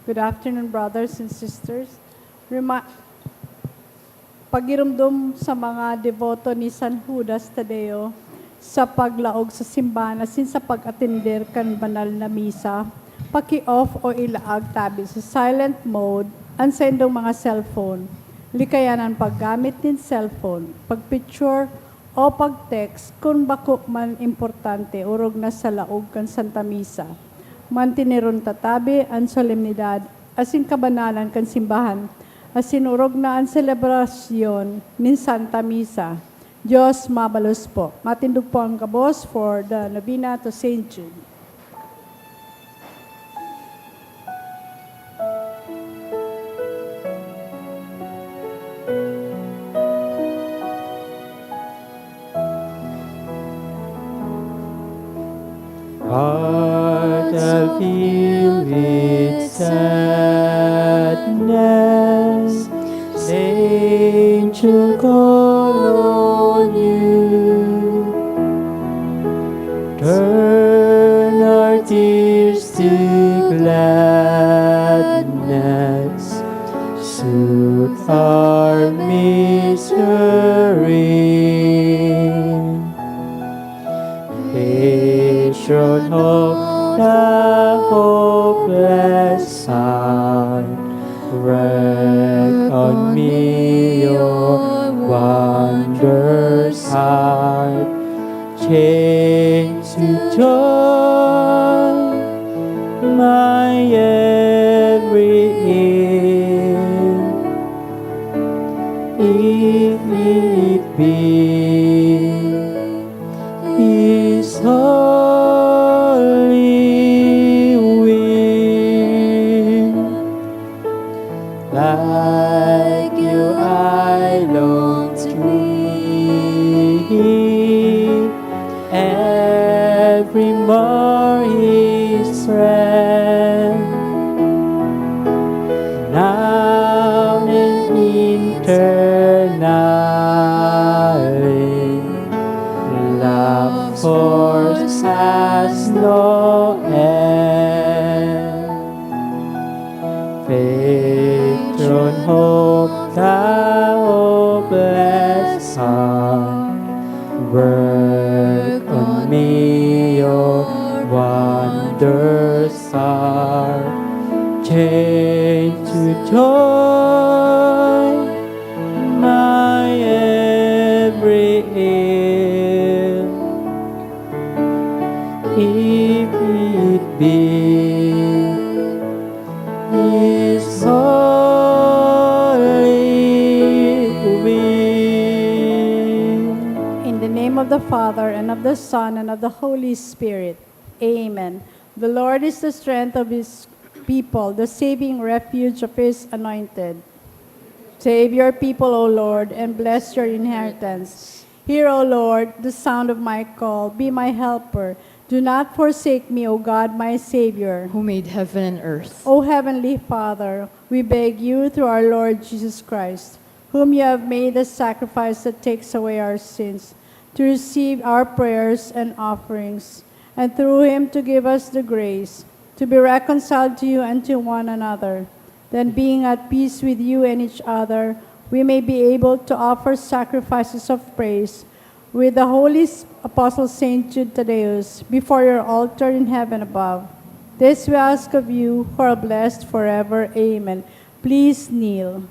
Good afternoon, brothers and sisters. Pagirumdum sa mga devoto ni San Judas Tadeo sa paglaog sa simbahan asin sa pag-atender kan banal na misa, paki-off o ilaag tabi sa silent mode ang sa indong mga cellphone. Likayanan paggamit din cellphone, pagpicture o pag-text kung bako man importante urog na sa laog kan Santa Misa. Mantiniron tatabi ang solemnidad asin kabanalan kan simbahan asin urog na ang selebrasyon nin Santa Misa. Diyos mabalos po. Matindog po ang kabos for the Novena to Saint Jude. Heart I feel with sadness, angel call on you. Turn our tears to gladness, soothe our misery. Patron of the hopeless heart, work on me your wondrous heart, change to joy my every ill, if it be His holy will. Like you I long to be, every more His friend, now and eternally. Love force has no end. Patron hope thou hopeless heart, work on me your wondrous heart, change to joy my every ill, if it be His holy will. In the name of the Father, and of the Son, and of the Holy Spirit. Amen. The Lord is the strength of His people, the saving refuge of His anointed. Save your people, O Lord, and bless your inheritance. Hear, O Lord, the sound of my call. Be my helper. Do not forsake me, O God, my Savior. who made heaven and earth. O Heavenly Father, we beg you through our Lord Jesus Christ, whom you have made the sacrifice that takes away our sins, to receive our prayers and offerings, and through him to give us the grace to be reconciled to you and to one another. Then, being at peace with you and each other, we may be able to offer sacrifices of praise with the holy Apostle Saint Jude Tadeus before your altar in heaven above. This we ask of you, who are blessed forever. Amen. Please kneel.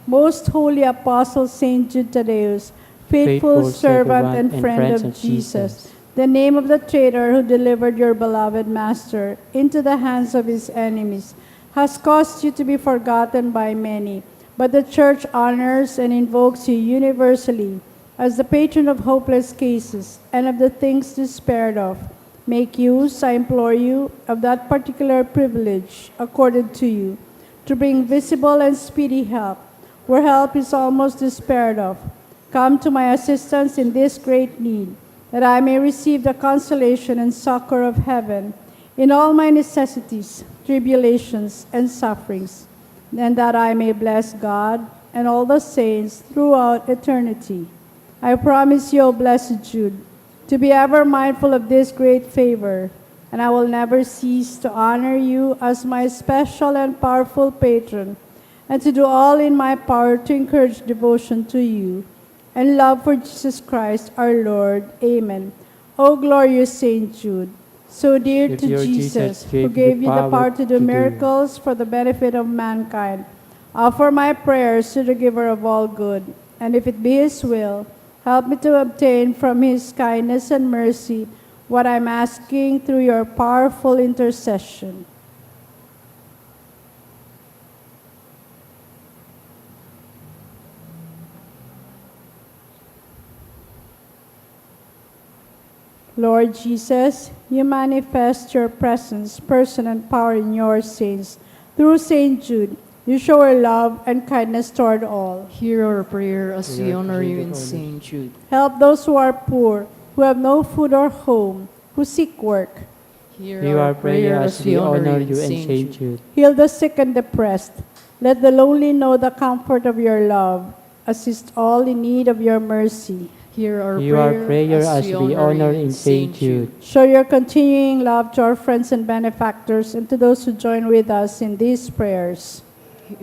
Most holy Apostle Saint Jude Tadeus, faithful servant and friend of Jesus, the name of the traitor who delivered your beloved Master into the hands of his enemies, has caused you to be forgotten by many, but the Church honors and invokes you universally as the patron of hopeless cases and of the things despaired of. Make use, I implore you, of that particular privilege accorded to you, to bring visible and speedy help, where help is almost despaired of. Come to my assistance in this great need, that I may receive the consolation and succor of heaven in all my necessities, tribulations, and sufferings, and that I may bless God and all the saints throughout eternity. I promise you, O blessed Jude, to be ever mindful of this great favor, and I will never cease to honor you as my special and powerful patron, and to do all in my power to encourage devotion to you and love for Jesus Christ our Lord. Amen. O glorious Saint Jude, so dear to Jesus, who gave you the power to do miracles for the benefit of mankind, offer my prayers to the giver of all good, and if it be his will, help me to obtain from his kindness and mercy what I'm asking through your powerful intercession. Lord Jesus, you manifest your presence, person, and power in your saints. Through Saint Jude, you show your love and kindness toward all. Hear our prayer as we honor you in Saint Jude. Help those who are poor, who have no food or home, who seek work. Hear Hear our prayer as we honor you in Saint Jude. Heal the sick and depressed. Let the lonely know the comfort of your love. Assist all in need of your mercy. Hear our prayer as we honor in Saint Jude. Show your continuing love to our friends and benefactors and to those who join with us in these prayers.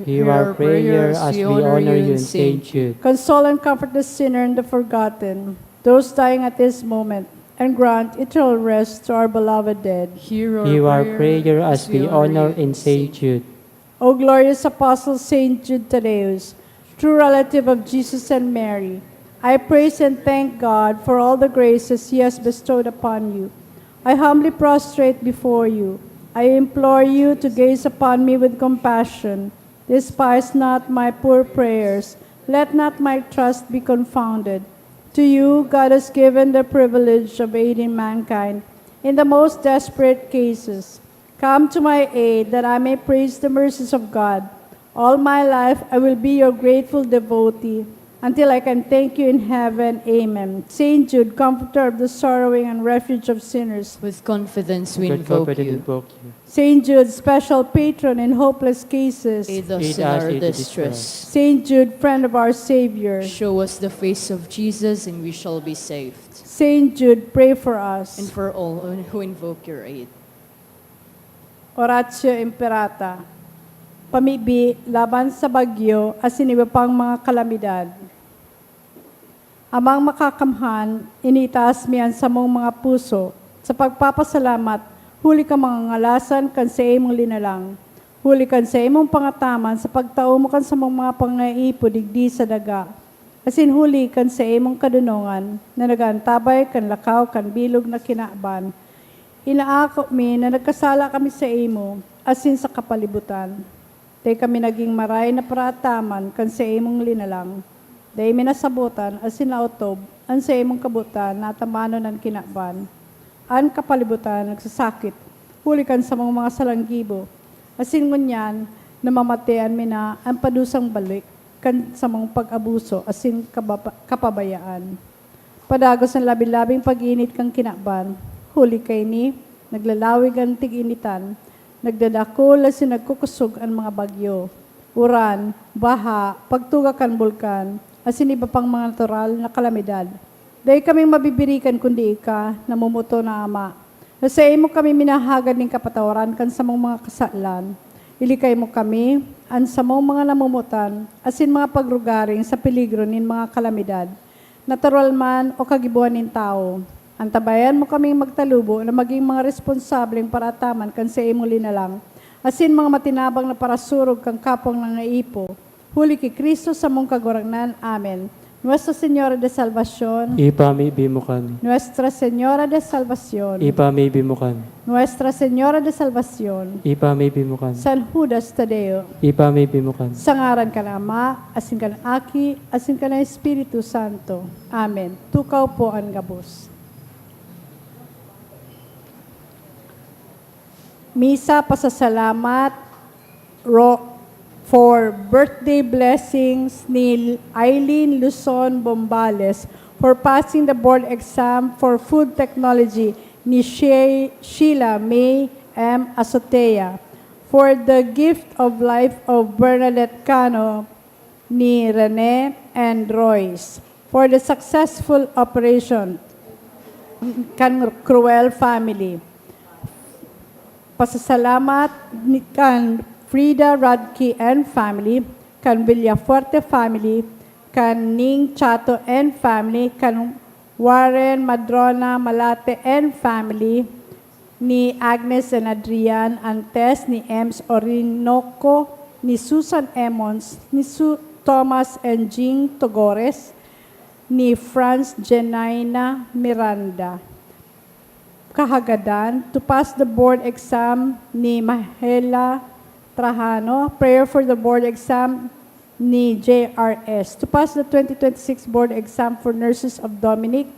Hear our prayer as we honor you in Saint Jude. Console and comfort the sinner and the forgotten, those dying at this moment, and grant eternal rest to our beloved dead. Hear our prayer as we honor in Saint Jude. O glorious Apostle Saint Jude Thaddeus, true relative of Jesus and Mary, I praise and thank God for all the graces He has bestowed upon you. I humbly prostrate before you. I implore you to gaze upon me with compassion. Despise not my poor prayers. Let not my trust be confounded. To you, God has given the privilege of aiding mankind in the most desperate cases. Come to my aid that I may praise the mercies of God. All my life I will be your grateful devotee until I can thank you in heaven. Amen. Saint Jude, comforter of the sorrowing and refuge of sinners, with confidence we With invoke confidence you. invoke you. Saint Jude, special patron in hopeless cases, Aid us Aid in us our in the distress. Saint Jude, friend of our Savior, Show us the face of Jesus and we shall be saved. Saint Jude, pray for us. And for all who invoke your aid. Oratio Imperata, pamibi laban sa bagyo at siniba pang mga kalamidad. Amang makakamhan, initas miyan sa mong mga puso, sa pagpapasalamat, huli ka mga ngalasan kan sa imong linalang. Huli kan sa imong pangataman sa pagtao mo kan sa mga pangaipo digdi sa daga. Asin huli kan sa imong kadunungan, na nagantabay kan lakaw kan bilog na kinaban. Inaako mi na nagkasala kami sa imo, asin sa kapalibutan. Tay kami naging maray na parataman kan sa imong linalang. Day minasabutan asin lautob, an sa imong kabutan natamano ng kinaban. An kapalibutan nagsasakit, hulikan sa mga salanggibo. Asin ngunyan, namamatayan mi na ang padusang balik kan sa mga pag-abuso asin kapabayaan. Padagos ang labi-labing pag-init kang kinaban, huli kay ni, naglalawig ang tig-initan, nagdadakol asin nagkukusog ang mga bagyo, uran, baha, pagtugak ang bulkan, asin iba pang mga natural na kalamidad. Dahil kaming mabibirikan kundi ika, namumuto na Ama. Sa imo kami minahagad ng kapatawaran kan sa mga kasalan. Ilikay mo kami, an sa mga namumutan, asin mga pagrugaring sa peligro nin mga kalamidad. Natural man o kagibuan nin tao. Antabayan mo kaming magtalubo na maging mga responsableng parataman kan sa imo linalang. Asin mga matinabang na parasurog kang kapong nangaipo. Huli kay Kristo sa mong kagurangnan. Amen. Nuestra Señora de Salvación, Ipamibi mo kami. Nuestra Señora de Salvación, Ipamibi mo kami. Nuestra Señora de Salvación, Ipamibi mo kami. San Judas Tadeo, Ipamibi mo kami. sa ngaran ka ng Ama, asin ka ng Aki, asin ka ng Espiritu Santo. Amen. Tukaw po ang gabos. Misa pasasalamat for birthday blessings ni Eileen Luzon Bombales for passing the board exam for food technology ni Sheila May M. Azotea, for the gift of life of Bernadette Cano ni Rene and Royce, for the successful operation kan Cruel family, Pasasalamat ni kan Frida Radke and family, kan Villafuerte family, kan Ning Chato and family, kan Warren Madrona Malate and family, ni Agnes and Adrian Antes, ni Ems Orinoco, ni Susan Emmons, ni Thomas and Jean Togores, ni Franz Jenaina Miranda. Kahagadan, to pass the board exam ni Mahela Trajano, prayer for the board exam ni JRS. To pass the 2026 board exam for nurses of Dominic,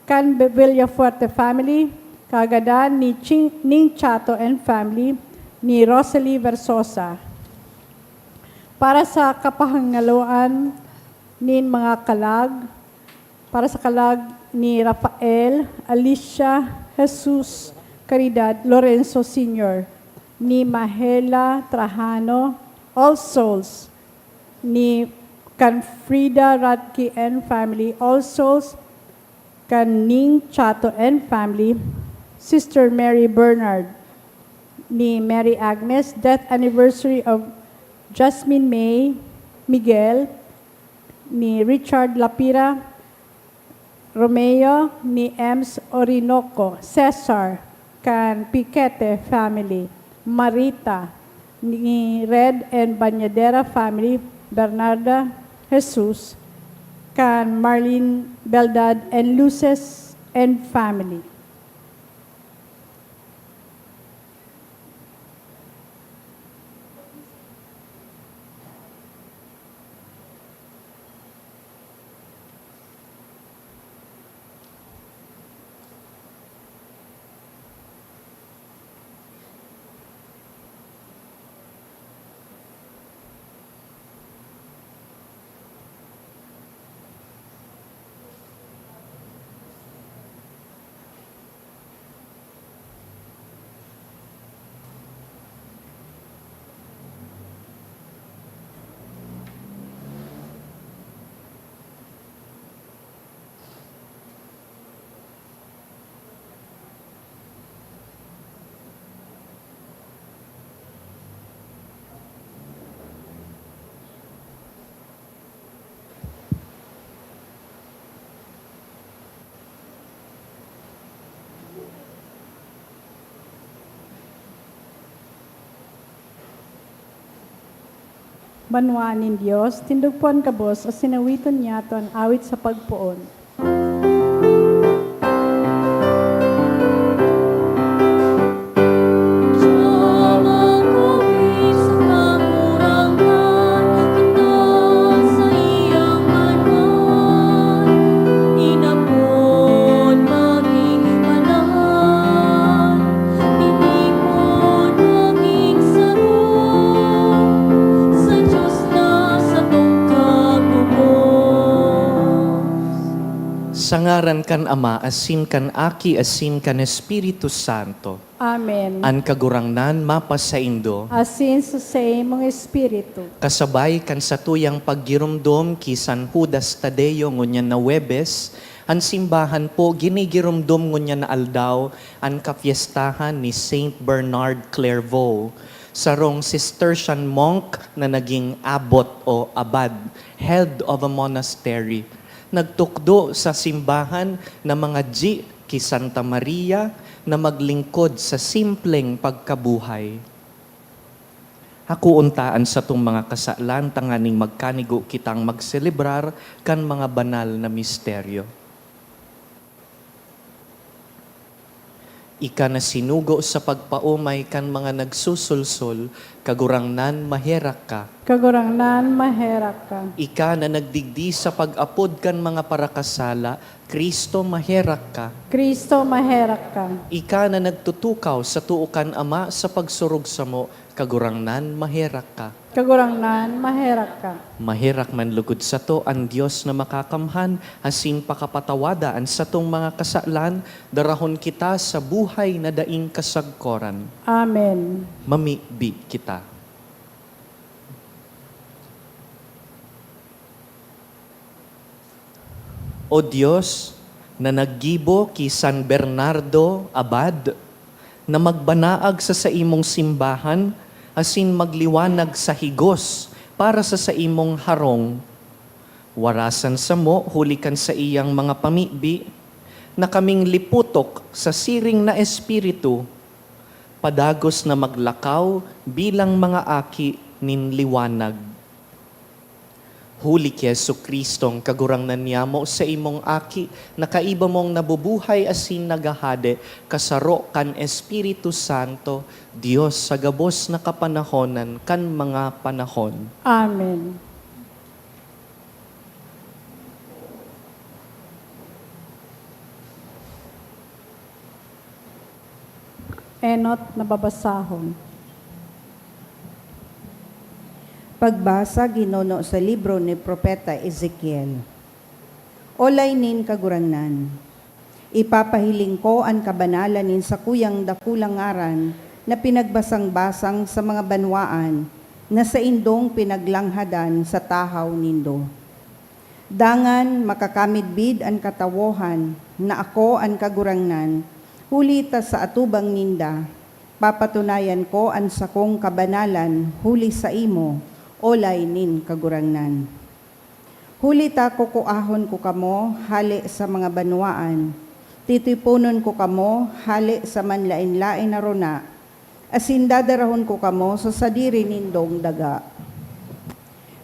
kan Villafuerte family, kahagadan ni Ning Chato and family, ni Rosalie Versosa. Para sa kapahangaluan nin mga kalag, para sa kalag ni Rafael, Alicia, Jesus, Caridad, Lorenzo Sr., ni Mahela Trajano, All Souls, ni kan Frida Radke and family, All Souls, kan Ning Chato and family, Sister Mary Bernard, ni Mary Agnes, death anniversary of Jasmine May Miguel, ni Richard Lapira Romeo, ni Ems Orinoco, Cesar, kan Piquete family, Marita, ni Red and Banyadera family, Bernarda Jesus, kan Marlene Beldad and Luces and family. Banwanin Diyos, tindugpuan kabos, o sinawiton niya ton awit sa pagpuon. Sangaran kan Ama, asin kan Aki, asin kan Espiritu Santo. Amen. An kagurangnan mapasaindo, Asin sa mong Espiritu. kasabay kan satuyang paggirumdom kisan Judas Tadeo ngunyan na Webes, an simbahan po ginigirumdom ngunyan na aldaw, an kapiestahan ni Saint Bernard Clairvaux, sarong Cistercian monk na naging abot o abad, head of a monastery. Nagtukdo sa simbahan na mga G ki Santa Maria na maglingkod sa simpleng pagkabuhay. Hakuuntaan sa itong mga kasalan, tanganing magkanigo kitang magselebrar kan mga banal na misteryo. Ika na sinugo sa pagpaumay kan mga nagsusulsol, kagurangnan maherak ka. Kagurangnan maherak ka. Ika na nagdigdi sa pag-apod kan mga parakasala, Kristo maherak ka. Kristo maherak ka. Ika na nagtutukaw sa tuukan Ama sa pagsurog sa mo, kagurangnan maherak ka. Kagurangnan maherak ka. Maherak man lugod sa to ang Diyos na makakamhan, asin pakapatawadaan sa tong mga kasalan, darahon kita sa buhay na daing kasagkoran. Amen. Mamibi kita. O Diyos, na naggibo ki San Bernardo Abad, na magbanaag sa imong simbahan, asin magliwanag sa higos para sa imong harong. Warasan sa mo, hulikan sa iyang mga pamibi, na kaming liputok sa siring na espiritu, padagos na maglakaw bilang mga aki nin liwanag. Huli ki Jesucristong kagurangnan niya mo sa imong aki, na kaiba mong nabubuhay asin nagahade, kasaro kan Espiritu Santo, Diyos sa gabos na kapanahonan kan mga panahon. Amen. Enot na babasahon. Pagbasa ginuno sa libro ni Propeta Ezekiel. Olay nin kagurangnan. Ipapahiling ko ang kabanalan nin sa kuyang dakulang ngaran na pinagbasang-basang sa mga banwaan na sa indong pinaglanghadan sa tahaw nindo. Dangan makakamidbid ang katawohan na ako ang kagurangnan, hulita sa atubang ninda, papatunayan ko ang sakong kabanalan huli sa imo, olay nin kagurangnan. Hulita kukuahon ko kamo hali sa mga banwaan, titipunon ko kamo hali sa manlain-lain na runa, asin dadarahon ko kamo sa sadiri nindong daga.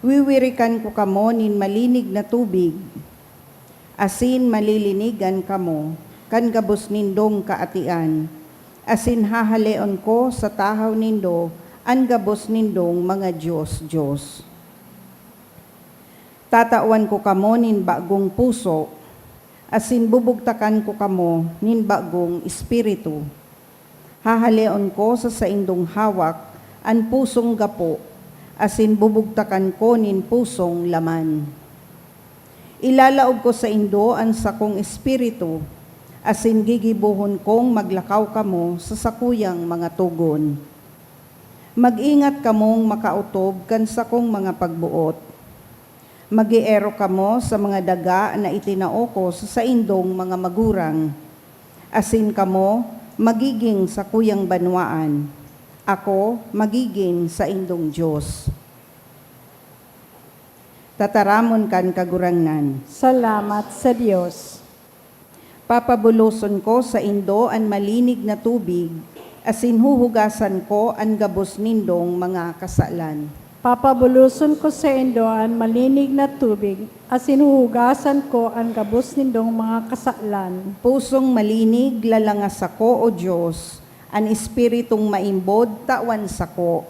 Wiwirikan ko kamo nin malinig na tubig, asin malilinigan kamo, kan gabos nindong kaatian, asin hahaleon ko sa tahaw nindo, an gabos nindong mga Diyos. Tatawan ko kamo nin bagong puso, asin bubugtakan ko kamo nin bagong espiritu. Hahaleon ko sa saindong hawak, an pusong gapo, asin bubugtakan ko nin pusong laman. Ilalaog ko sa indo ang sakong espiritu, asin gigibuhon kong maglakaw kamo sa sakuyang mga tugon. Mag-ingat kamong makautob kan sakong mga pagbuot. Mag-iero kamo sa mga daga na itinao ko sa indong mga magurang. Asin kamo magiging sa kuyang banwaan. Ako magiging sa indong Diyos. Tataramon kan kagurangnan. Salamat sa Diyos. Papabuluson ko sa indo ang malinig na tubig, asin huhugasan ko ang gabos nindong mga kasalan. Papabuluson ko sa indo ang malinig na tubig, asin huhugasan ko ang gabos nindong mga kasalan. Pusong malinig lalangas ako, O Diyos, ang espiritong maimbod tawan sako.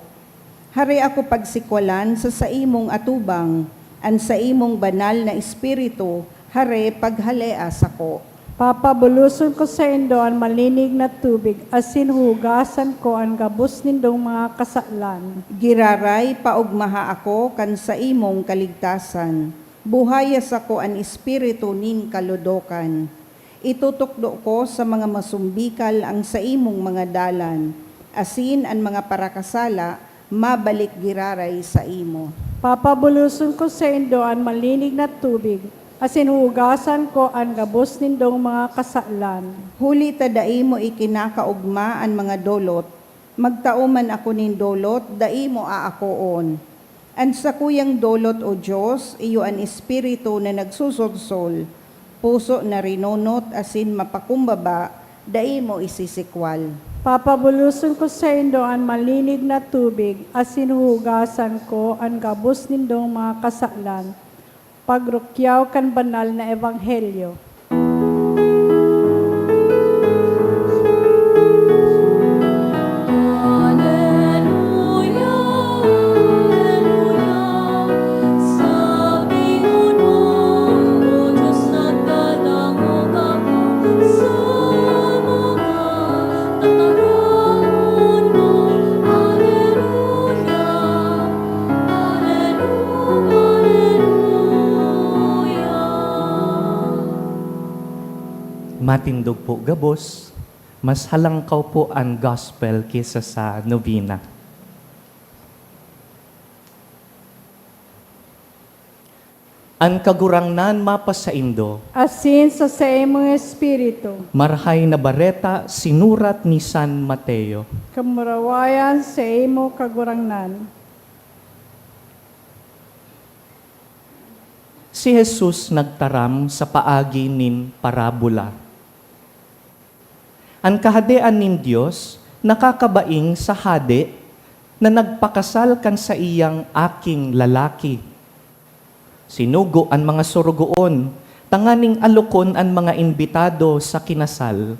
Hari ako pagsikwalan sa imong atubang, ang sa imong banal na espiritu, hari paghalea sako. Papabuluson ko sa indo ang malinig na tubig, asin hugasan ko ang gabos nindong mga kasalan. Giraray paugmaha ako kan sa imong kaligtasan. Buhayas ako ang espiritu nin kaludokan. Itutukdo ko sa mga masumbikal ang sa imong mga dalan. Asin ang mga parakasala, mabalik giraray sa imo. Papabuluson ko sa indo ang malinig na tubig, asin hugasan ko ang gabos nindong mga kasalan. Huli tadai mo ikinakaugma ang mga dolot. Magtauman ako nin dolot, dai mo aakoon. An sa kuyang dolot, O Diyos, iyo an espiritu na nagsusudsol, puso na rinunot asin mapakumbaba, dai mo isisikwal. Papabuluson ko sa indo ang malinig na tubig, asin hugasan ko ang gabos nindong mga kasalan. Pagrukyaw kan banal na ebanghelyo. Matindog po gabos, mas halangkaw po ang gospel kesa sa novena. An kagurangnan mapasaindo, asin sa imong espiritu, marhay na bareta sinurat ni San Mateo. kamurawayan sa imo kagurangnan. Si Jesus nagtaram sa paagi nin parabola. Ang kahadean nin Diyos nakakabaing sa hade na nagpakasal kan sa iyang aking lalaki. Sinugo ang mga surugoon, tanganing alukon ang mga imbitado sa kinasal.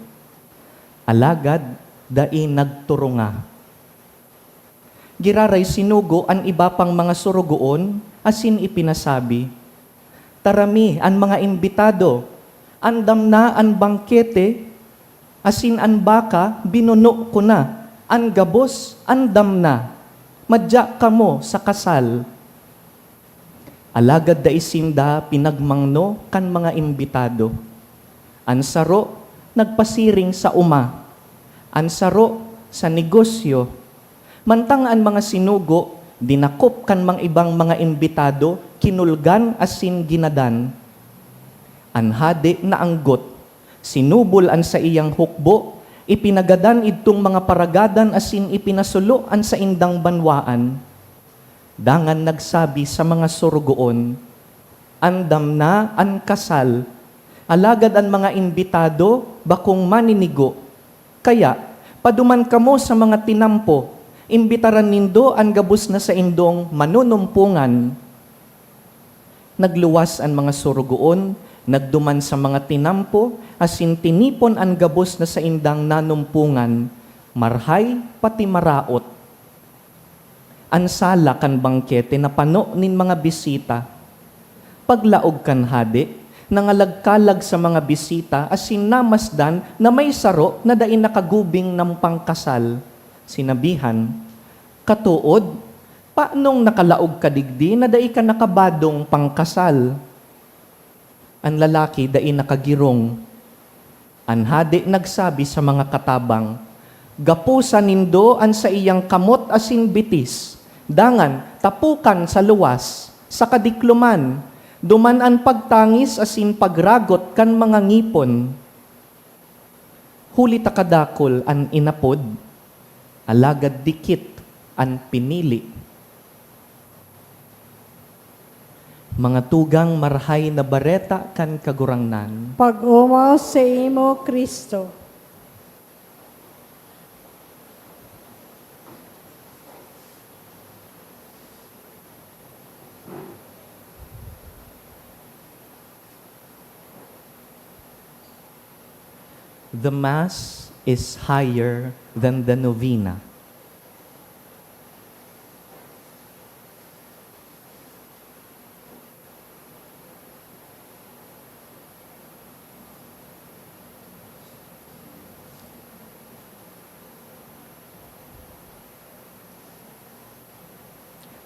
Alagad, dai nagturunga. Giraray sinugo ang iba pang mga surugoon, asin ipinasabi, tarami ang mga imbitado, andam na ang bangkete, asin ang baka, binuno ko na, ang gabos, andam na, madya kamo sa kasal. Alagad da isinda pinagmangno kan mga imbitado. Ansaro, nagpasiring sa uma. Ansaro, sa negosyo. Mantang ang mga sinugo, dinakop kan mga ibang mga imbitado, kinulgan asin ginadan. Anhade na anggot, sinubol an sa iyang hukbo, ipinagadan idtong mga paragadan asin ipinasulo an sa indang banwaan. Dangan nagsabi sa mga surugoon, andam na an kasal, alagad ang mga imbitado bakong maninigo. Kaya, paduman kamo sa mga tinampo, imbitaran nindo ang gabos na sa indong manunumpungan. Nagluwas ang mga surugoon, nagduman sa mga tinampo, asin tinipon ang gabos na sa indang nanumpungan, marhay pati maraot. Ansala kan bangkete na pano nin mga bisita. Paglaog kan hade, nangalagkalag sa mga bisita asin namasdan na may saro na dain nakagubing ng pangkasal. Sinabihan, katuod, paanong nakalaog kadigdi na dai ka nakabadong pangkasal? Ang lalaki dai nakagirong. Ang hade nagsabi sa mga katabang, gapusan nindo an sa iyang kamot asin bitis, dangan tapukan sa luwas, sa kadikluman, duman an pagtangis asin pagragot kan mga ngipon. Huli takadakol an inapod, alagad dikit an pinili. Mga tugang marhay na bareta kan kagurangnan, Pag-umaw sa imo, Kristo. the Mass is higher than the novena.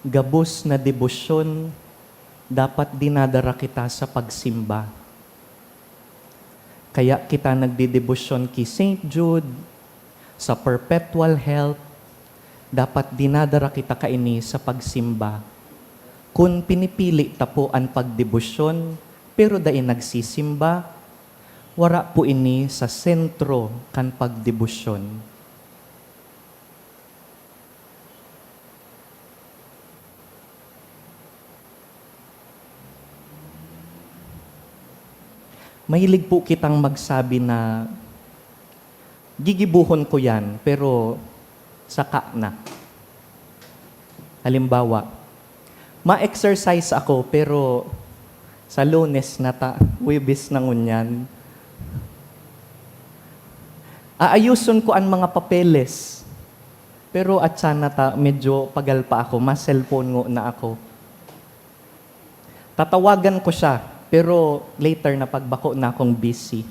Gabos na debosyon dapat dinadara kita sa pagsimba. Kaya kita nagdidebosyon kay St. Jude, sa perpetual health, dapat dinadara kita kaini sa pagsimba. Kung pinipili ta po ang pagdebosyon, pero dahil nagsisimba, wara po ini sa sentro kan pagdebosyon. Mahilig po kitang magsabi na gigibuhon ko yan, pero saka na. Halimbawa, ma-exercise ako, pero sa Lunes na ta, Huwebes na ngunyan. Aayuson ko ang mga papeles, pero at sana ta, medyo pagal pa ako, mas cellphone ngo na ako. Tatawagan ko siya, pero later na pagbako na akong busy.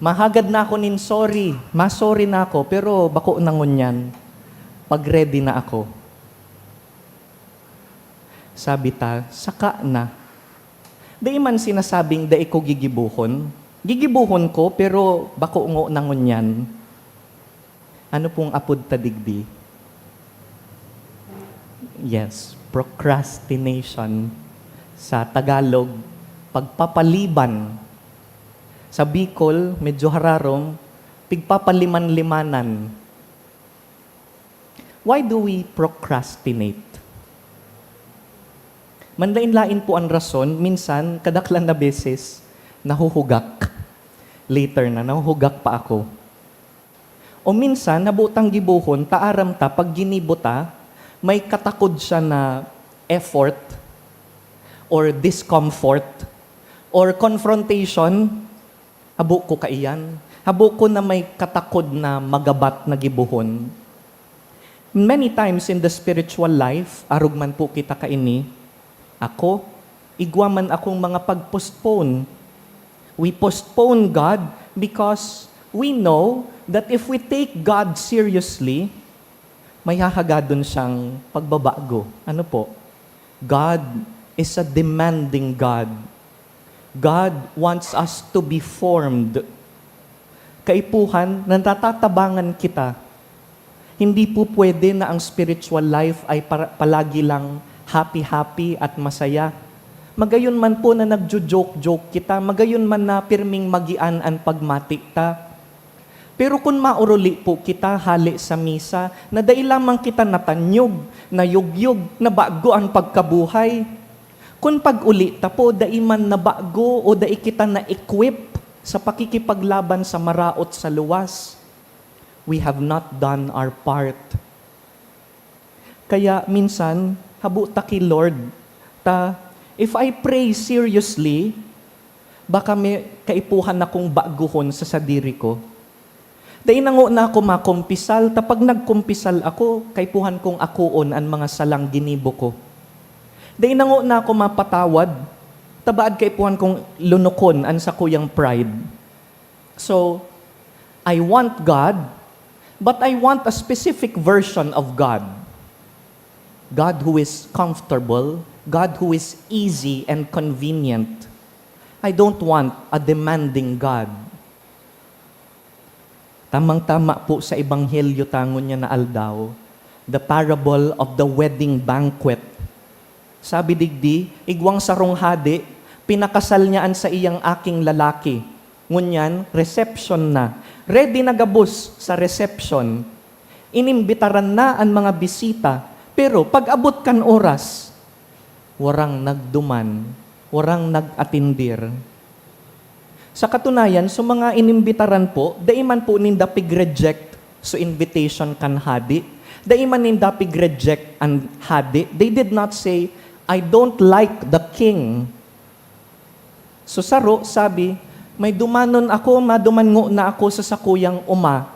Mahagad na ako nin sorry. Sorry na ako, pero bako na ngunyan. Pag ready na ako. Sabi ta, saka na. Dai man sinasabing dai ko gigibuhon. Gigibuhon ko, pero bako ngo na ngunyan. Ano pong apod ta digdi? Yes, procrastination. Sa Tagalog, pagpapaliban. Sa Bicol, medyo hararom, pigpapaliman-limanan. Why do we procrastinate? Manlain-lain po ang rason, minsan, kadaklan na beses, nahuhugak. Later na, nahuhugak pa ako. O minsan, nabutang gibuhon, taaram ta, pag ginibuta, may katakod siya na effort, or discomfort, or confrontation, habo ko kaiyan. Habo ko na may katakod na magabat na gibuhon. Many times in the spiritual life, arugman po kita kaini, ako, igwaman akong mga pag-postpone. We postpone God because we know that if we take God seriously, may hahagadon siyang pagbabago. Ano po? God is a demanding God. God wants us to be formed. Kaipuhan, natatabangan kita. Hindi po pwede na ang spiritual life ay palagi lang happy-happy at masaya. Magayon man po na nagjo-joke-joke kita, magayon man na pirming magian ang pagmati ta. Pero kung mauruli po kita hali sa misa, na dahil lamang kita natanyog, nayugyog, na bago ang pagkabuhay. Kung pag-uli ta po, daiman na bago o dai kita na-equip sa pakikipaglaban sa maraot sa luwas, we have not done our part. Kaya minsan, habuta ki Lord, if I pray seriously, baka may kaipuhan akong baguhon sa sadiri ko. Dahil nango na ako makumpisal, tapag nagkumpisal ako, kaipuhan kong akuon ang mga salang ginibo ko. Dahil nango na ako mapatawad, tabaad kaipuhan kong lunokon ang sa kuyang pride. So, I want God, but I want a specific version of God. God who is comfortable, God who is easy and convenient. I don't want a demanding God. Tamang-tama po sa Ebanghelyo tangon niya na aldaw, the parable of the wedding banquet. Sabi digdi, igwang sarong hadi, pinakasal niyaan sa iyang aking lalaki. Ngunyan, reception na. Ready na gabos sa reception. Inimbitaran na ang mga bisita, pero pag abot kan oras, warang nagduman, warang nag-atindir. Sa katunayan, so mga inimbitaran po, daiman po ninda pig-reject so invitation kan hadi. Daiman ninda pig-reject ang hadi. They did not say, I don't like the king. So saro, sabi, may dumanon ako, madumango na ako sa sakuyang uma.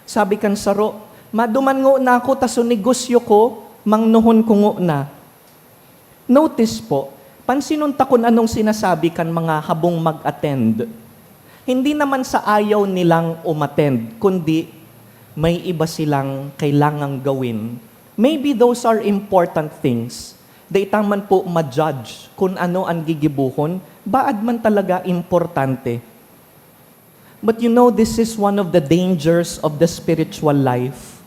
Sabi kan saro, madumango na ako, taso negosyo ko, mangnuhon ko na. Notice po, pansinon ta kung anong sinasabi kan mga habong mag-attend. Hindi naman sa ayaw nilang umattend, kundi may iba silang kailangang gawin. Maybe those are important things. Daitang man po ma-judge kung ano ang gigibuhon, baad man talaga importante. But you know, this is one of the dangers of the spiritual life.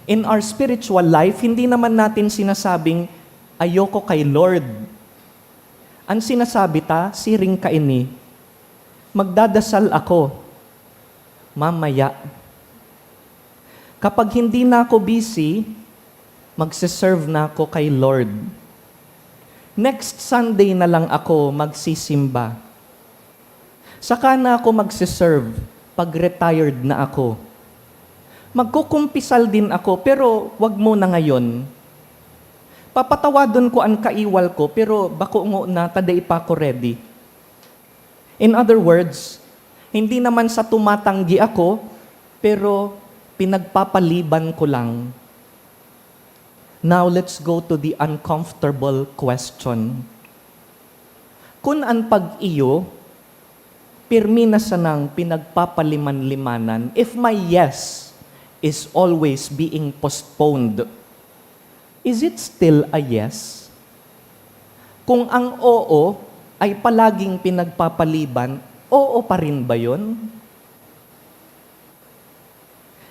In our spiritual life, hindi naman natin sinasabing, ayoko kay Lord. Ang sinasabi ta, siring kaini, magdadasal ako, mamaya. Kapag hindi na ako busy, magsiserve na ako kay Lord. Next Sunday na lang ako magsisimba. Saka na ako magsiserve pag retired na ako. Magkukumpisal din ako, pero wag mo na ngayon. Papatawadon ko ang kaiwal ko, pero bako ngo na, taday pa ko ready. In other words, hindi naman sa tumatanggi ako, pero pinagpapaliban ko lang. Now, let's go to the uncomfortable question. Kung ang pag-iyo, pirmi na sanang pinagpapaliman-limanan, if my yes is always being postponed, is it still a yes? Kung ang oo ay palaging pinagpapaliban, oo pa rin ba yun?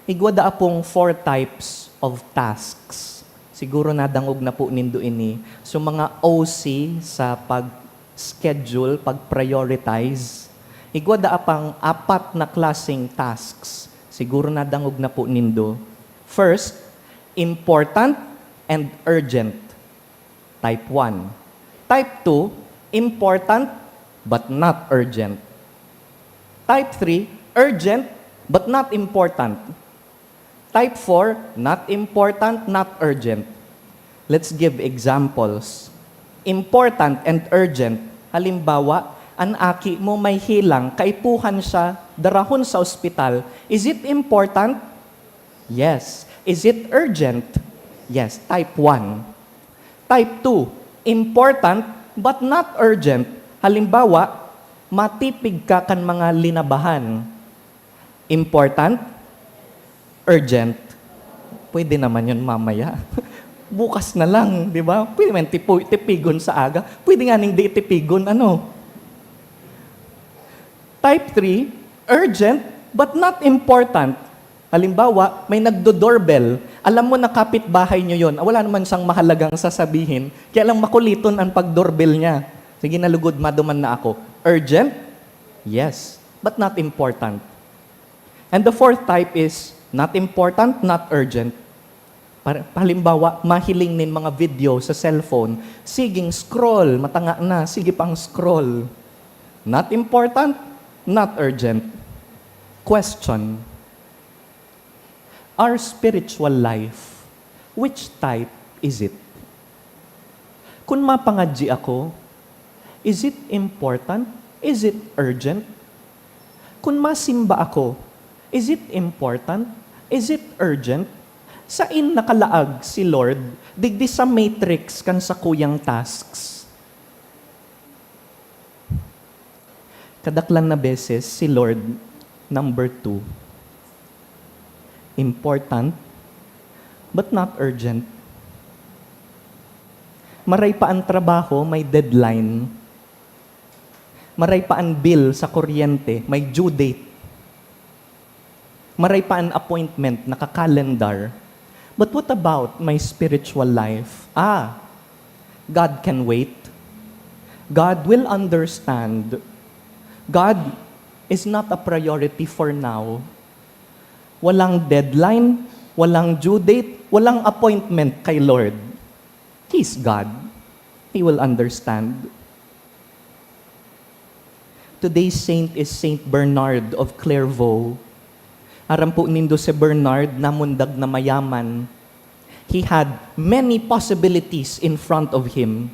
Igwada apong 4 types of tasks. siguro nadangog na po nindo ini. So mga OC sa pag-schedule, pag-prioritize, igwada apang 4 na klaseng tasks. Siguro nadangog na po nindo. First, important and urgent. Type 1. Type 2, important but not urgent. Type 3, urgent but not important. Type 4, not important, not urgent. Let's give examples. Important and urgent. Halimbawa, ang aki mo may hilang, kaipuhan siya, darahon sa ospital. Is it important? Yes. Is it urgent? Yes. Type 1. Type 2, important but not urgent. Halimbawa, matipig ka kan mga linabahan. Important? Urgent? Pwede naman yun mamaya. Bukas na lang, di ba? Pwede man tipigon sa aga. Pwede nga ning di tipigon, ano? Type 3, urgent but not important. Halimbawa, may nagdo-doorbell. Alam mo na kapitbahay nyo yon. Wala naman siyang mahalagang sasabihin. Kaya lang makuliton ang pag-doorbell niya. Sige, nalugod, maduman na ako. Urgent? Yes, but not important. And the fourth type is not important, not urgent. Halimbawa, mahiling nin mga video sa cellphone. Siging scroll, matanga na, sige pang scroll. Not important, not urgent. Question. Our spiritual life, which type is it? Kung mapangadji ako, is it important? Is it urgent? Kung masimba ako, is it important? Is it urgent? Sain nakalaag si Lord, digdi sa matrix kan sa kuyang tasks. Kadaklan na beses si Lord, number 2. Important, but not urgent. Maray pa ang trabaho, may deadline. Maray pa ang bill sa kuryente, may due date. Maray pa ang appointment, naka-calendar. But what about my spiritual life? God can wait. God will understand. God is not a priority for now. Walang deadline, walang due date, walang appointment kay Lord. He's God. He will understand. Today's saint is Saint Bernard of Clairvaux. Aram po nindo si Bernard na mundag na mayaman. He had many possibilities in front of him.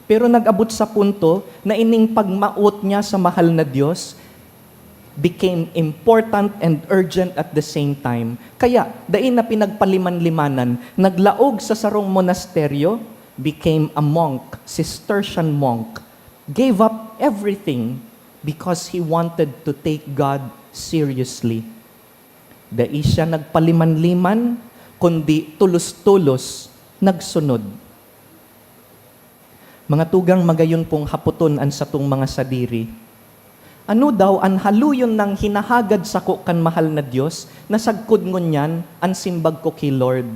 Pero nag-abot sa punto na ining pagmaot niya sa mahal na Diyos became important and urgent at the same time. Kaya, dain na pinagpaliman-limanan, naglaog sa sarong monasteryo, became a monk, Cistercian monk, gave up everything because he wanted to take God seriously. Dai siya nagpaliman-liman, kundi tulos-tulos nagsunod. Mga tugang magayon pong haputon an sa tung mga sadiri. Ano daw ang haluyon ng hinahagad sa kan mahal na Diyos, nasagkod ngunyan ang simbag ko kay Lord.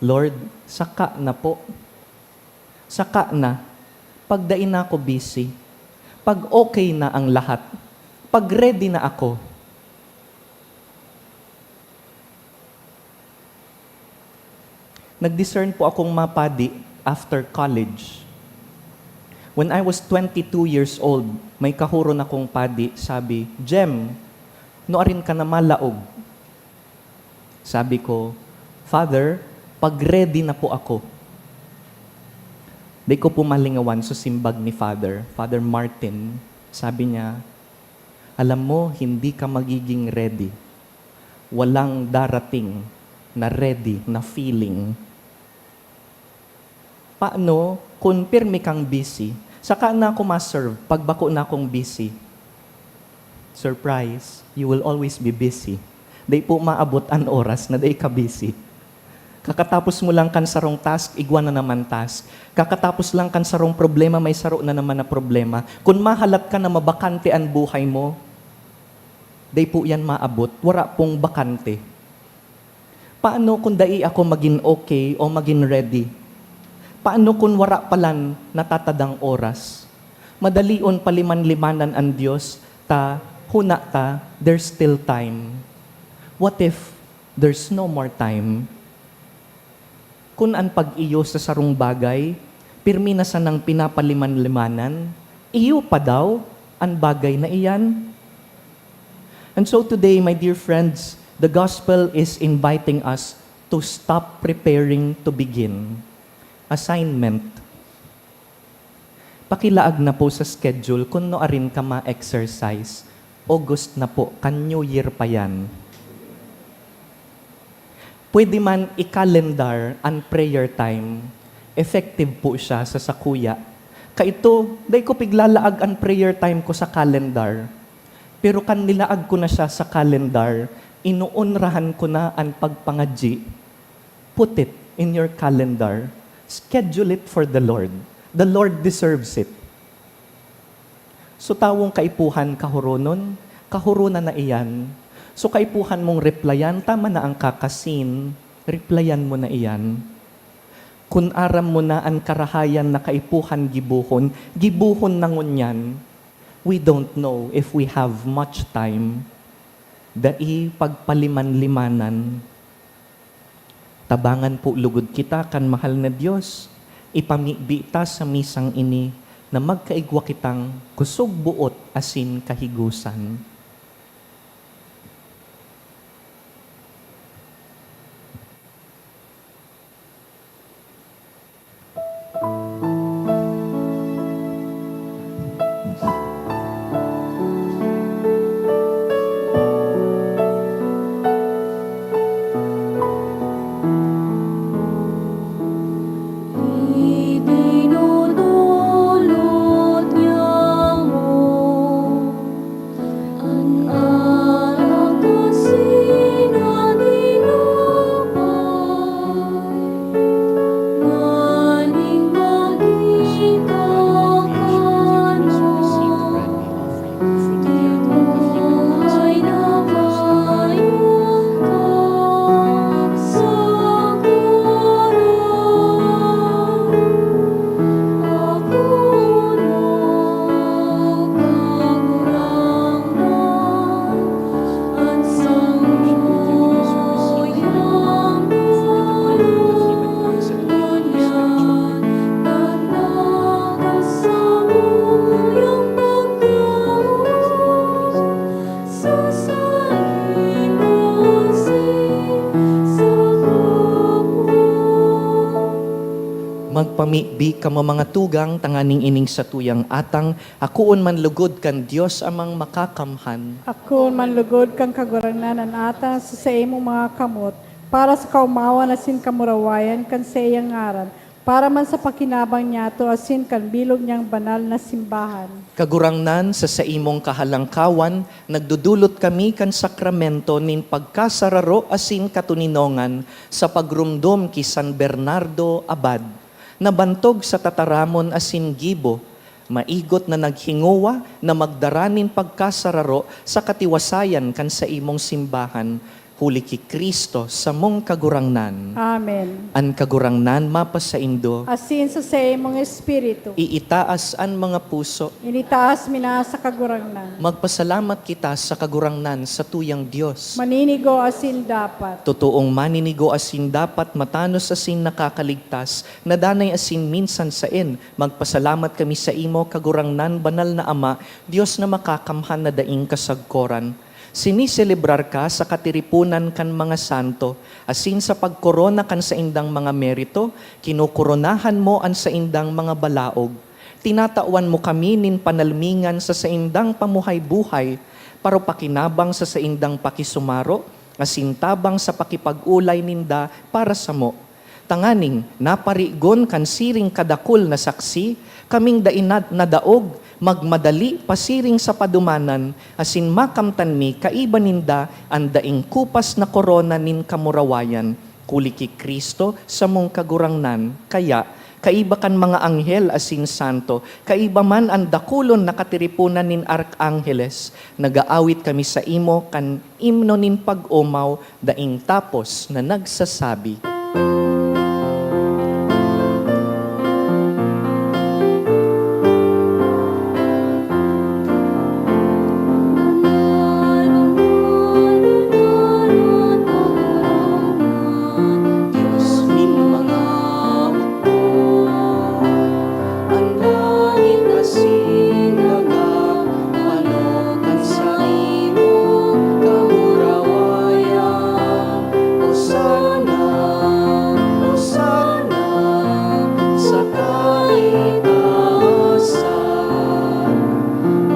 Lord, saka na po. Saka na. Pagdain na ako busy. Pag okay na ang lahat. Pag ready na ako. Nag-discern po akong mapadi after college. When I was 22 years old, may kahuron akong padi, sabi, Jem, noarin ka na malaog. Sabi ko, Father, pag ready na po ako. Di ko pumalingawan sa simbag ni Father, Father Martin. Sabi niya, alam mo, hindi ka magiging ready. Walang darating na ready, na feeling. Paano kung pirmi kang busy? Saka na ako ma-serve, pagbako na akong busy. Surprise, you will always be busy. Day po maabot ang oras na day ka busy. Kakatapos mo lang kan sarong task, igwa na naman task. Kakatapos lang kan sarong problema, may saro na naman na problema. Kung mahalat ka na mabakante ang buhay mo, day po yan maabot, wala pong bakante. Paano kung dai ako maging okay o maging ready? Paano kung wara palan natatadang oras? Madalion paliman-limanan ang Diyos, huna ta, there's still time. What if there's no more time? Kung ang pag-iyo sa sarong bagay, pirmi na sa nang pinapaliman-limanan, iyo pa daw ang bagay na iyan. And so today, my dear friends, the gospel is inviting us to stop preparing to begin. Assignment. Pakilaag na po sa schedule kung noarin ka ma-exercise. August na po, kan New Year pa yan. Pwede man i-calendar ang prayer time. Effective po siya sa sakuya. Kaito, day ko piglalaag ang prayer time ko sa calendar. Pero kan nilaag ko na siya sa calendar, inuunrahan ko na ang pagpangadji. Put it in your calendar. Schedule it for the Lord. The Lord deserves it. So tawong kaipuhan kahuronon, kahurunan na iyan. So kaipuhan mong replyan, tama na ang kakasin, replyan mo na iyan. Kung aram mo na ang karahayan na kaipuhan gibuhon na ngunyan, we don't know if we have much time. Dai pagpaliman-limanan. Tabangan po lugod kita kan mahal na Diyos. Ipamibita sa misang ini na magkaigwa kitang kusog buot asin kahigusan. Idinudulot niya mo ang alak kasi na dinapay, maning magita ka mo, ay nabayong ka sa Magpamibi ka mo mga tugang, tanganing ining sa tuyang atang, akuon man lugod kan Diyos amang makakamhan. Ako manlugod kang kaguranan ang ata sa imong mga kamot, para sa kaumawa na sin kamurawayan kan sa iyang ngaran, para man sa pakinabang niya to asin kan bilog niyang banal na simbahan. Kagurangnan sa imong kahalangkawan, nagdudulot kami kan sakramento nin pagkasararo asin katuninongan sa pagrumdom ki San Bernardo Abad. Nabantog sa tataramon asin gibo, maigot na naghinguwa na magdaranin pagkasararo sa katiwasayan kan sa imong simbahan, huli ki Kristo sa mong kagurangnan. Amen. An kagurangnan mapasaindo, Asin sa imong espiritu, iitaas an mga puso, initaas mina sa kagurangnan. magpasalamat kita sa kagurangnan sa tuyang Diyos. Maninigo asin dapat. Totoong maninigo asin dapat, matanos asin nakakaligtas, nadanay asin minsan sain, magpasalamat kami sa imo, kagurangnan, banal na Ama, Diyos na makakamhan na daing kasagkoran. Siniselebrar ka sa katiripunan kan mga santo, asin sa pagkorona kan sa indang mga merito, kinukoronahan mo an sa indang mga balaog. Tinatawan mo kami nin panalmingan sa indang pamuhay-buhay, para pakinabang sa indang pakisumaro, asin tabang sa pakipag-ulay ninda para sa mo. Tanganing, naparigon kan siring kadakul na saksi, kaming dainad na daog, magmadali pasiring sa padumanan, asin makamtan mi kaiba ninda ang daing kupas na korona nin kamurawayan, kuli ki Kristo sa mong kagurangnan, kaya kaiba kan mga anghel asin santo, kaiba man ang dakulon nakatiripunan nin arkangeles, nagaawit kami sa imo kan imno nin pag-umaw, daing tapos na nagsasabi. Diyos nin mga ang langit asin daga, manokan sa imo kamurawayan. Hosana, Hosana sa kaitaasan.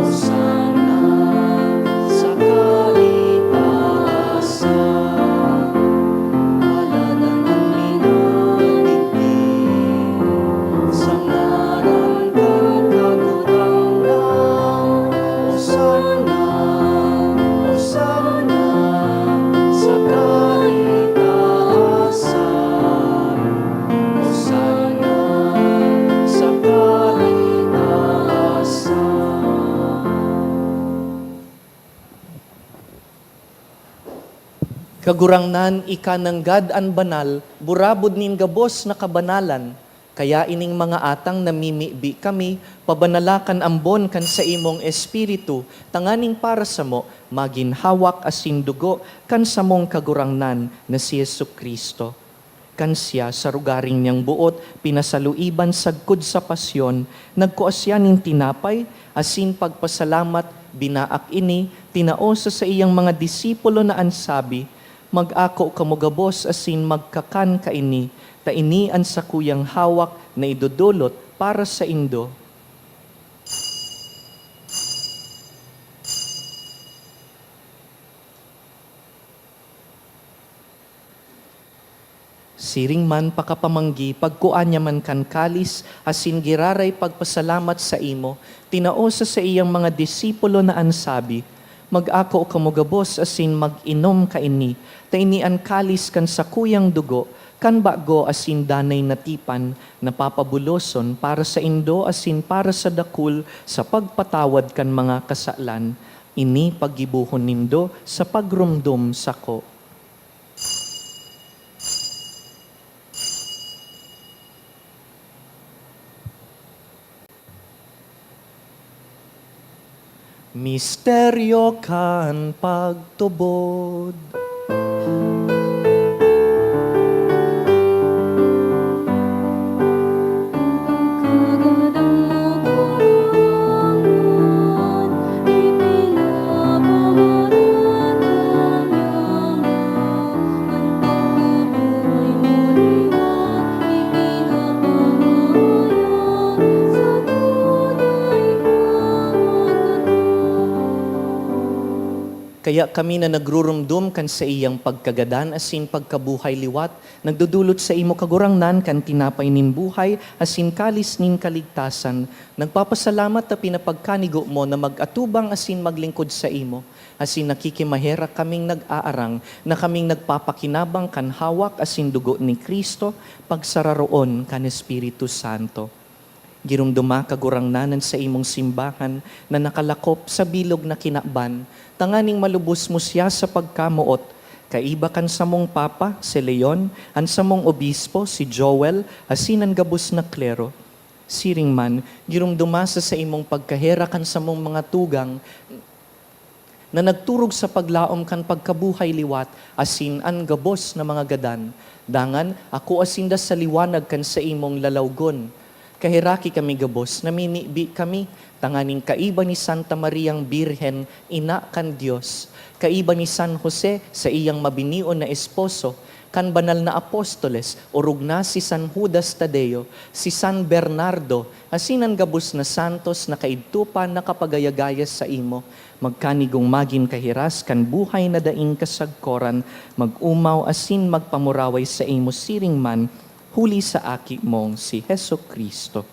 Hosana sa kaitaasan. Halagang ang minatigdig sa ngaran kang kagurangnan. Hosana, Hosana sa kaitaasan. Hosana sa kaitaasan. Kagurangnan ikananggad an banal, burabod nin gabos na kabanalan, kaya ining mga atang namimibi kami, pabanalakan ambon kan sa imong espiritu, tanganing para sa mo, maginhawak asin dugo, kan sa mong kagurangnan na si Jesucristo. Kan siya sa rugaring niyang buot, pinasaluiban sagkod sa pasyon, nagkuasya nin tinapay, asin pagpasalamat, binaak ini, tinaosa sa iyang mga disipulo na ansabi, mag-ako kamugabos asin magkakan kaini, ta ini ang sakuyang hawak na idudulot para sa indo. Siring man pakapamanggi, pagkuanya man kan kalis, asin giraray pagpasalamat sa imo, tinaosa sa iyang mga disipulo na ansabi, mag-ako kamugabos asin mag-inom kaini, ta ini an kalis kan sakuyang dugo, kan bago asin danay natipan, napapabuloson para sa indo asin para sa dakul, sa pagpatawad kan mga kasalan, ini paggibuhon nindo sa pagrumdum sako. Misteryo kan pagtubod. Kaya kami na nagrurumdum kan sa iyang pagkagadan asin pagkabuhay liwat, nagdudulot sa imo kagurangnan kan tinapay nin buhay asin kalis nin kaligtasan. Nagpapasalamat na pinapagkanigo mo na mag-atubang asin maglingkod sa imo. Asin nakikimahera kaming nag-aarang na kaming nagpapakinabang kan hawak asin dugo ni Kristo pagsararoon kan Espiritu Santo. Girumduma kagurangnanan sa imong simbahan na nakalakop sa bilog na kinaban, tanganing malubos mo siya sa pagkamuot, kaiba kan sa mong papa, si Leon, an sa mong obispo, si Joel, asin ang gabos na klero. Siring man, girumduma sa imong pagkahera kan sa mong mga tugang, na nagturog sa paglaom kan pagkabuhay liwat, asin ang gabos na mga gadan. Dangan, ako asinda sa liwanag kan sa imong lalawgon. Kahiraki kami gabos, naminibi kami, tanganing kaiba ni Santa Mariang Birhen, ina kan Diyos, kaiba ni San Jose sa iyang mabinion na esposo, kan banal na apostoles, urug na si San Judas Tadeo, si San Bernardo, asinan gabos na santos na kaidtupan na kapagayagayas sa imo, magkanigong magin kahiras kan buhay na daing kasagkoran, mag-umaw asin magpamuraway sa imo siring man, huli sa aki mong si Heso Kristo.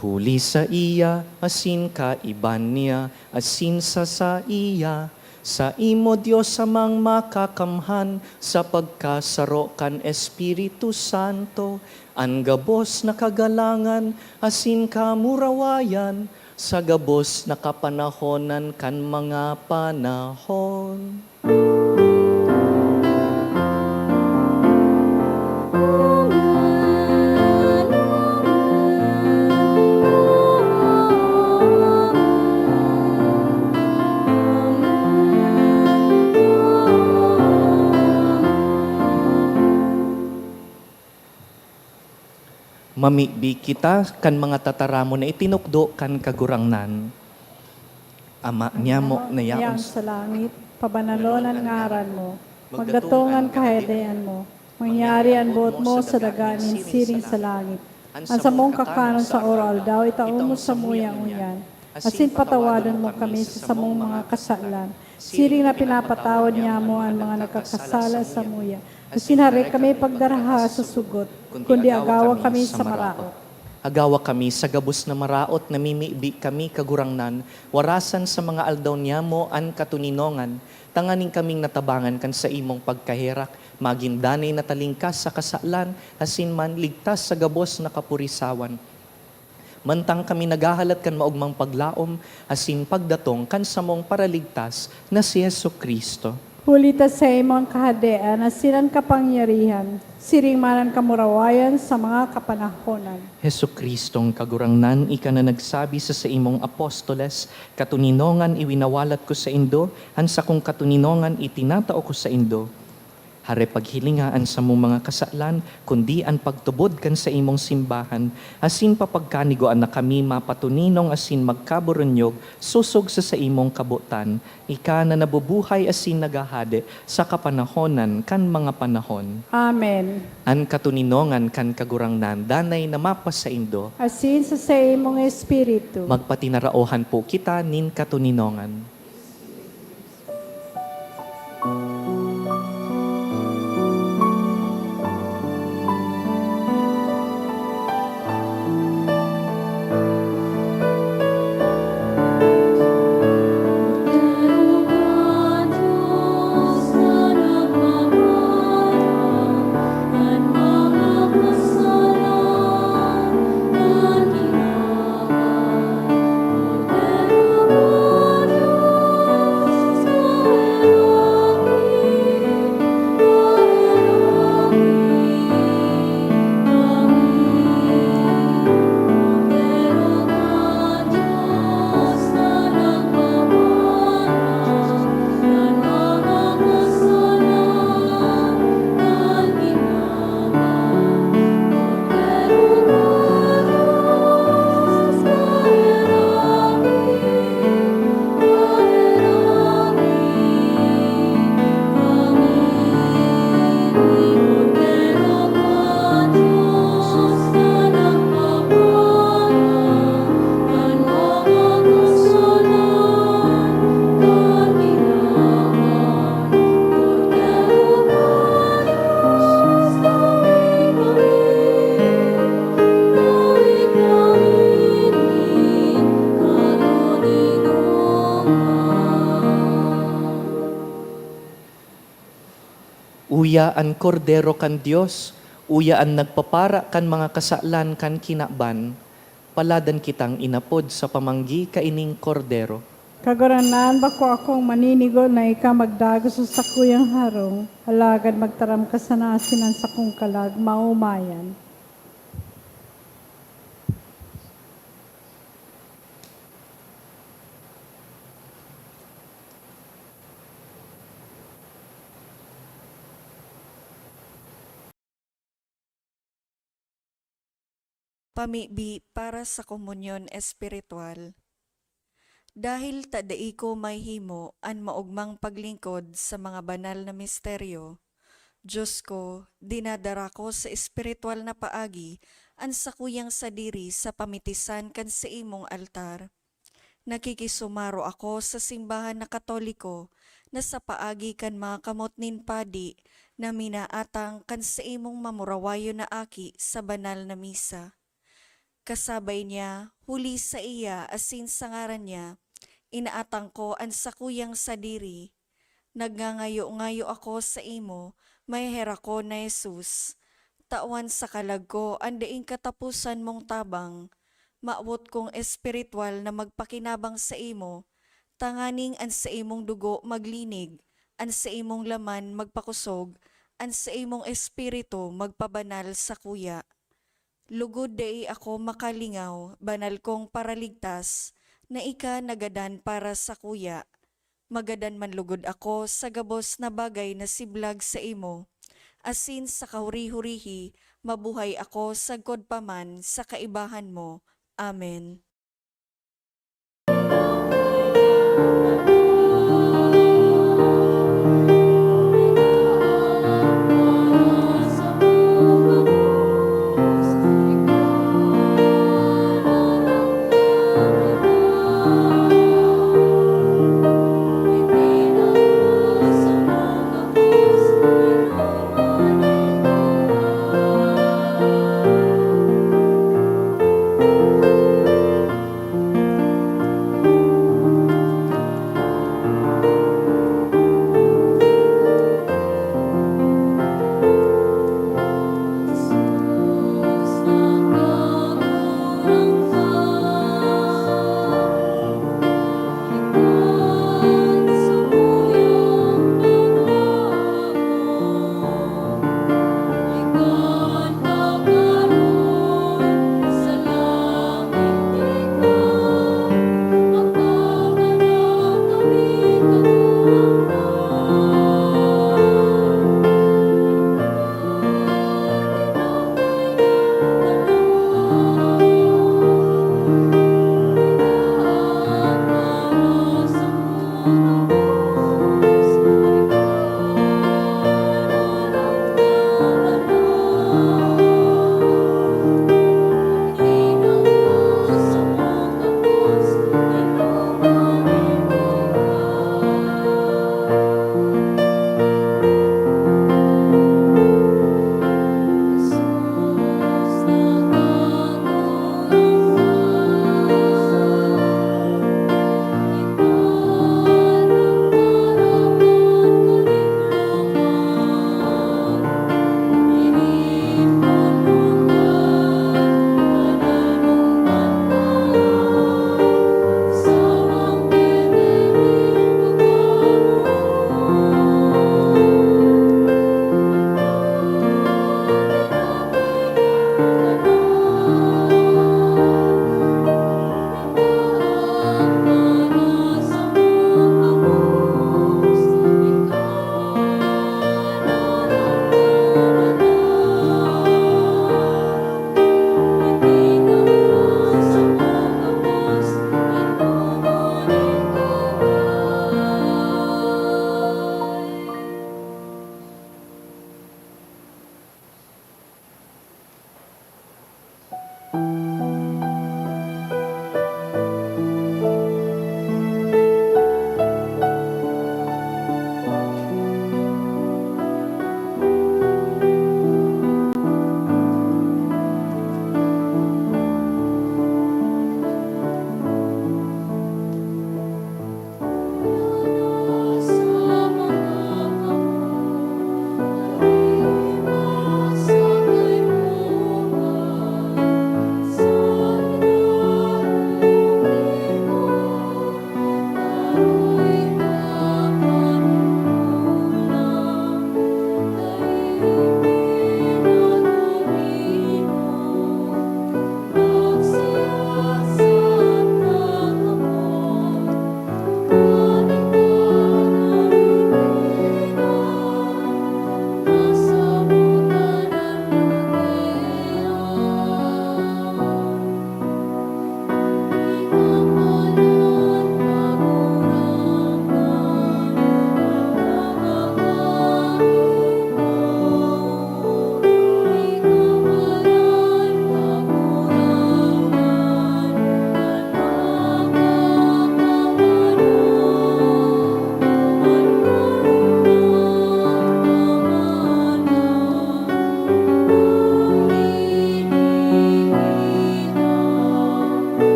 Huli sa iya, asin ka iban niya, asin sa iya, Sa imo Dios samang makakamhan sa pagkasaro kan Espiritu Santo, ang gabos na kagalangan asin kamurawayan sa gabos na kapanahonan kan mga panahon. Mamibi kita kan mga tataramo na itinukdo kan kagurangnan. Ama niya mo na yaon Yang sa langit, pabanalonan ngaran mo, magdatongan kahidayan mo, mangyari ang buot mo sa daganin siring sa langit. Ang samong kakanon sa oral daw, itaon mo sa muyang-unyan. Asin patawadan mo kami sa samong mga kasalan. Siring na pinapatawad niya mo ang mga nagkakasala sa muya. Asin hari kami pagdaraha sa sugot, kundi agawa kami sa maraot. Agawa kami sa gabos na maraot, namimibi kami kagurangnan, warasan sa mga aldaw niya mo an katuninongan, tanganing kaming natabangan kan sa imong pagkahirak, magindanay na talingkas sa kasalan, asin man ligtas sa gabos na kapurisawan. Mantang kami nagahalat kan maugmang paglaom, asin pagdatong kan samong paraligtas na si Yesu Kristo. Hulita sa imong kahadean na sinan kapangyarihan, siring manan kamurawayan sa mga kapanahonan. Hesu Kristong kagurangnan, ika na nagsabi sa imong apostoles, katuninongan iwinawalat ko sa Indo, hansa kong katuninongan itinatao ko sa Indo. Hare paghilingaan sa mong mga kasalan, kundi ang pagtubod kan sa imong simbahan, asin papagkanigoan na kami mapatuninong asin magkaburunyog, susog sa imong kabutan, ika na nabubuhay asin nagahade sa kapanahonan kan mga panahon. Amen. An katuninongan kan kagurangnan, danay na mapas sa Indo, Asin sa imong espiritu. magpatinaraohan po kita nin katuninongan. Uya an kordero kan Dios, uya an nagpapara kan mga kasalan kan kinaban, paladan kitang inapod sa pamanggi kaining kordero. Kaguranan ba ko akong maninigo na ika magdagos sa sakuyang harong, alagad magtaram ka sa nasinan sa kong kalag, maumayan. Pamibi para sa komunyon espiritual. Dahil tadai ko may himo an maugmang paglingkod sa mga banal na misteryo, Diyos ko, dinadara ko sa espiritual na paagi an sakuyang sadiri sa pamitisan kan sa imong altar. Nakikisumaro ako sa simbahan na Katoliko na sa paagi kan mga kamot nin padi na minaatang kan sa imong mamurawayo na aki sa banal na misa. Kasabay niya, huli sa iya asin sa ngaran niya, inaatang ko ang sakuyang sadiri, Nagngangayo-ngayo ako sa imo, may herako na Jesus. Tawan sa kalag ko, andaing katapusan mong tabang. Maawot kong espiritual na magpakinabang sa imo, tanganing an sa imong dugo maglinig, an sa imong laman magpakusog, an sa imong espiritu magpabanal sa kuya. Lugod dai ako makalingaw, banal kong paraligtas, na ika nagadan para sa kuya. Magadan man lugod ako sa gabos na bagay na siblag sa imo. Asin sa kahuri-hurihi, mabuhay ako sagkod paman sa kaibahan mo. Amen.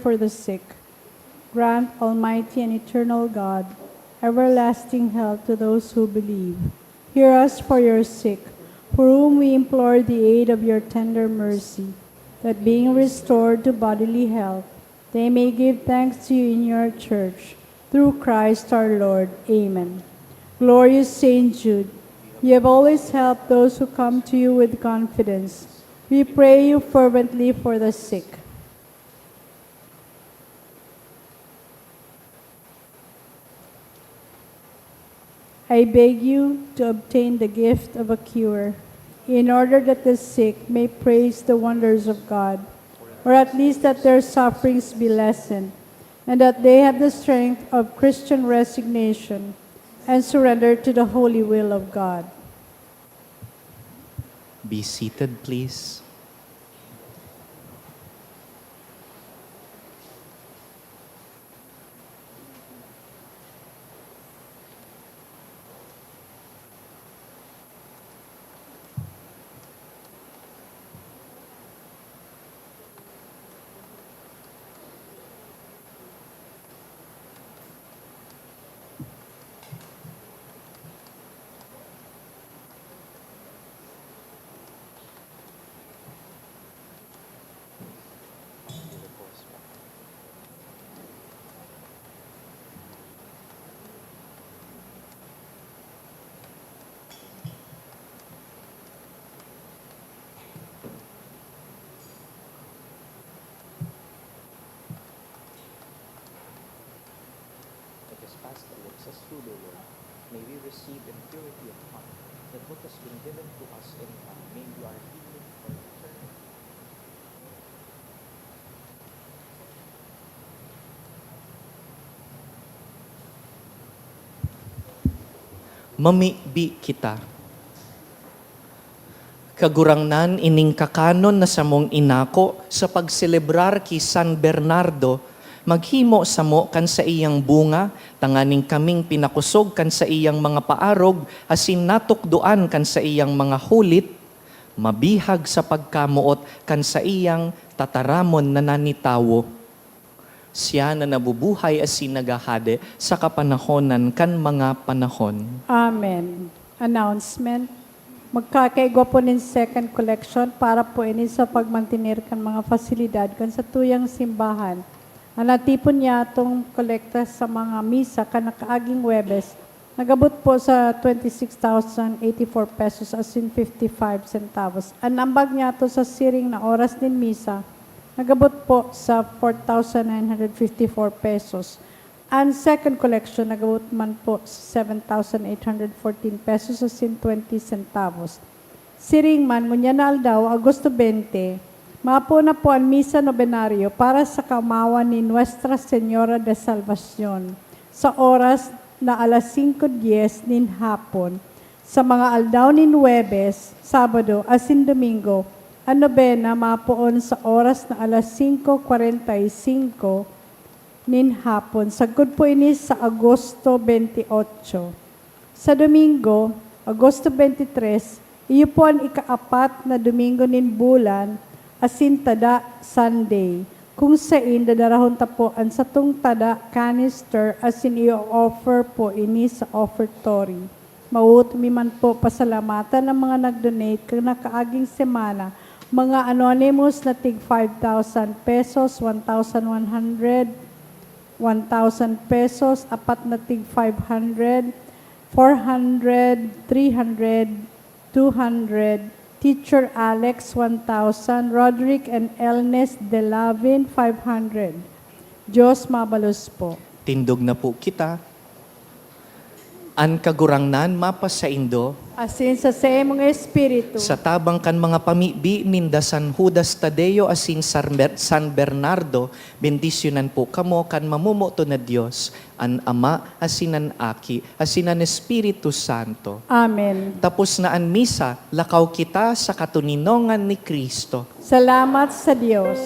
for the sick. Grant, Almighty and eternal God, everlasting health to those who believe. Hear us for your sick, for whom we implore the aid of your tender mercy, that being restored to bodily health, they may give thanks to you in your church. Through Christ our Lord. Amen. Glorious Saint Jude, you have always helped those who come to you with confidence. We pray you fervently for the sick. I beg you to obtain the gift of a cure, in order that the sick may praise the wonders of God, or at least that their sufferings be lessened, and that they have the strength of Christian resignation and surrender to the holy will of God. Be seated, please. Through the word, may we receive in purity of heart that what has been given to us in God may be our healing for eternity. Mamibi kita. Kagurangnan ining kakanon na samong inako sa pagselebrar ki San Bernardo, maghimo sa mo kan sa iyang bunga, tanganing kaming pinakusog kan sa iyang mga paarog, asin natukduan kan sa iyang mga hulit, mabihag sa pagkamuot kan sa iyang tataramon na nanitawo. Siya na nabubuhay asin nagahade sa kapanahonan kan mga panahon. Amen. Announcement. Magkakaigwa po nin second collection para po ini sa pagmantinir kan mga fasilidad kan sa tuyang simbahan. Ang natipon niya itong kolekta sa mga misa kan nakaaging Webes, nagabot po sa 26,084 pesos as in 55 centavos. Ang ambag niya to sa siring na oras din misa, nagabot po sa 4,954 pesos. Ang second collection, nagabot man po sa 7,814 pesos as in 20 centavos. Siring man, ngunya na aldaw, Agosto 20, mapo na po ang misa nobenaryo para sa kamawan ni Nuestra Señora de Salvacion sa oras na alas 5:10 nin hapon. Sa mga aldaw nin Huwebes, Sabado, asin Domingo, ang nobena mapoon sa oras na alas 5:45 nin hapon. Sagod po ini sa Agosto 28. Sa Domingo, Agosto 23, iyo po ang ikaapat na Domingo nin bulan, asin tada Sunday, kung sain dadarahon ta po ang satong tada canister asin i-offer po ini sa offertory. Mauut man po pasalamatan ng mga nag-donate kung nakaaging semana, mga anonymous na tig 5,000 pesos, 1,100, 1,000 pesos, apat na tig 500, 400, 300, 200, Teacher Alex 1,000, Roderick and Elnes Delavin 500. Diyos mabalos po. Tindog na po kita. An kagurangnan mapasaindo Asin sa mong espiritu. sa tabang kan mga pamibi ninda San Judas Tadeo asin San Bernardo, bendisyonan po kamo kan mamumuto na Dios, an Ama asin an Aki asin an Espiritu Santo. Amen. Tapos na an misa, lakaw kita sa katuninongan ni Kristo. Salamat sa Diyos.